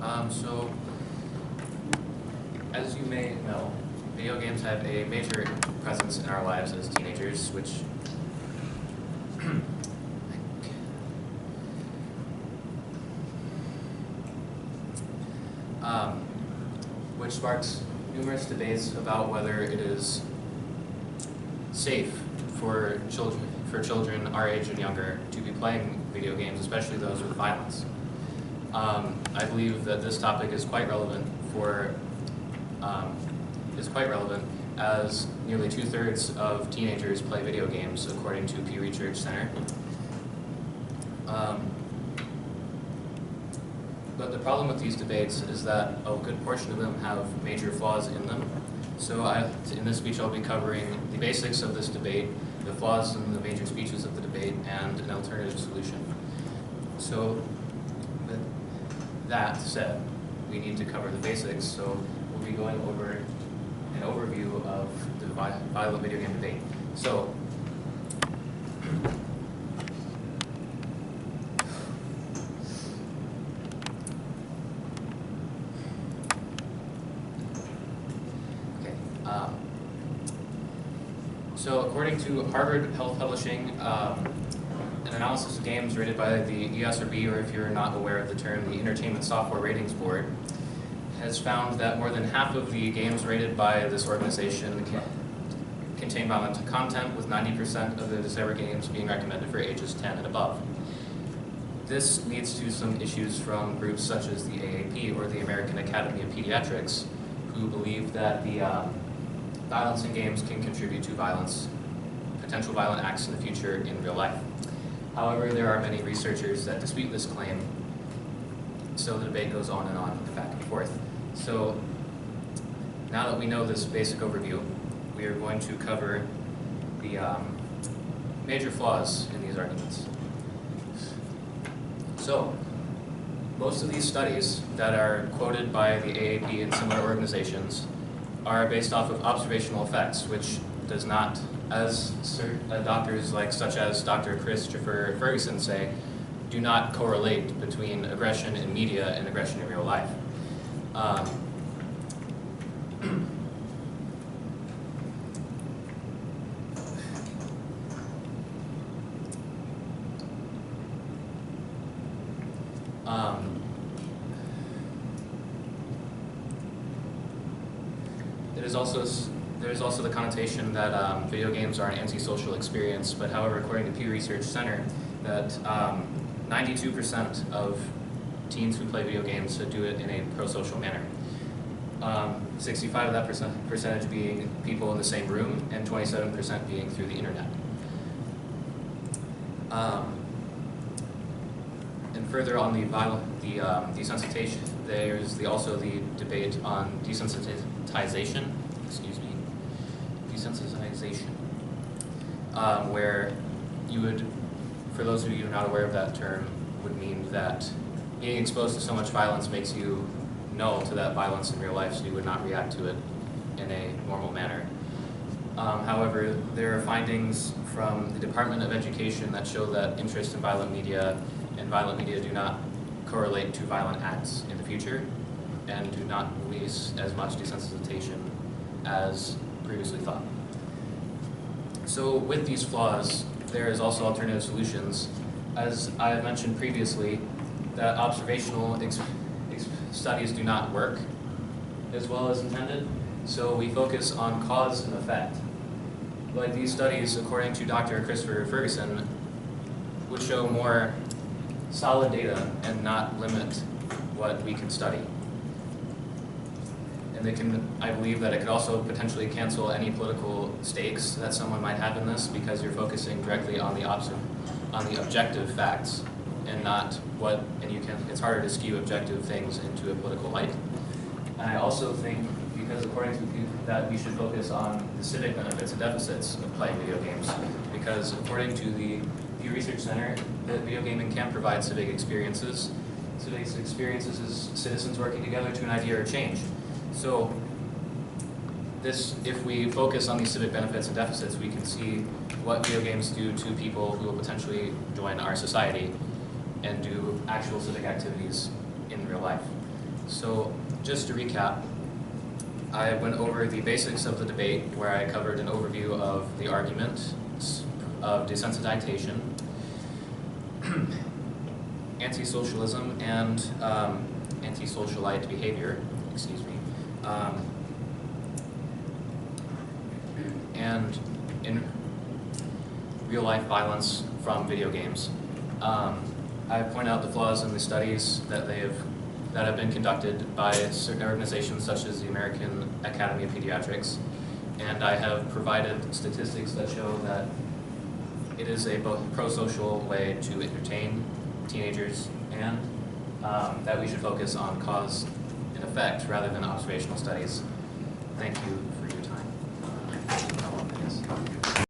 So, as you may know, video games have a major presence in our lives as teenagers, which sparks numerous debates about whether it is safe for children our age and younger to be playing video games, especially those with violence. I believe that this topic is quite relevant as nearly 2/3 of teenagers play video games, according to Pew Research Center. But the problem with these debates is that a good portion of them have major flaws in them. So in this speech I'll be covering the basics of this debate, the flaws in the major speeches of the debate, and an alternative solution. So with that said, we need to cover the basics, so we'll be going over an overview of the violent video game debate. So, So according to Harvard Health Publishing, an analysis of games rated by the ESRB, or if you're not aware of the term, the Entertainment Software Ratings Board, has found that more than half of the games rated by this organization contain violent content, with 90% of the December games being recommended for ages 10 and above. This leads to some issues from groups such as the AAP, or the American Academy of Pediatrics, who believe that the violence in games can contribute to potential violent acts in the future in real life. However, there are many researchers that dispute this claim, so the debate goes on and back and forth. So now that we know this basic overview, we are going to cover the major flaws in these arguments. So most of these studies that are quoted by the AAP and similar organizations are based off of observational effects, which does not, as doctors such as Dr. Christopher Ferguson say, do not correlate between aggression in media and aggression in real life. There is also the connotation that video games are an antisocial experience, but however, according to Pew Research Center, that 92% of teens who play video games do it in a pro-social manner. 65% of that percentage being people in the same room, and 27% being through the internet. And further on the desensitization, there's also the debate on desensitization, where you would, for those of you who are not aware of that term, would mean that being exposed to so much violence makes you null to that violence in real life, so you would not react to it in a normal manner. However, there are findings from the Department of Education that show that interest in violent media do not correlate to violent acts in the future, and do not release as much desensitization as previously thought. So with these flaws, there is also alternative solutions. As I have mentioned previously, that observational studies do not work as well as intended, so we focus on cause and effect. Like these studies, according to Dr. Christopher Ferguson, would show more solid data and not limit what we can study. And I believe that it could also potentially cancel any political stakes that someone might have in this, because you're focusing directly on the objective facts and not it's harder to skew objective things into a political light. And I also think, because according to that, we should focus on the civic benefits and deficits of playing video games, because according to the Pew Research Center, that video gaming can provide civic experiences. Civic experiences is citizens working together to an idea or change. So if we focus on these civic benefits and deficits, we can see what video games do to people who will potentially join our society and do actual civic activities in real life. So just to recap, I went over the basics of the debate where I covered an overview of the argument of desensitization, anti-socialism, and anti-socialite behavior, excuse me, and in real-life violence from video games. I point out the flaws in the studies that have been conducted by certain organizations such as the American Academy of Pediatrics, and I have provided statistics that show that it is a both pro-social way to entertain teenagers, and that we should focus on cause and effect rather than observational studies. Thank you for your time. How long it is.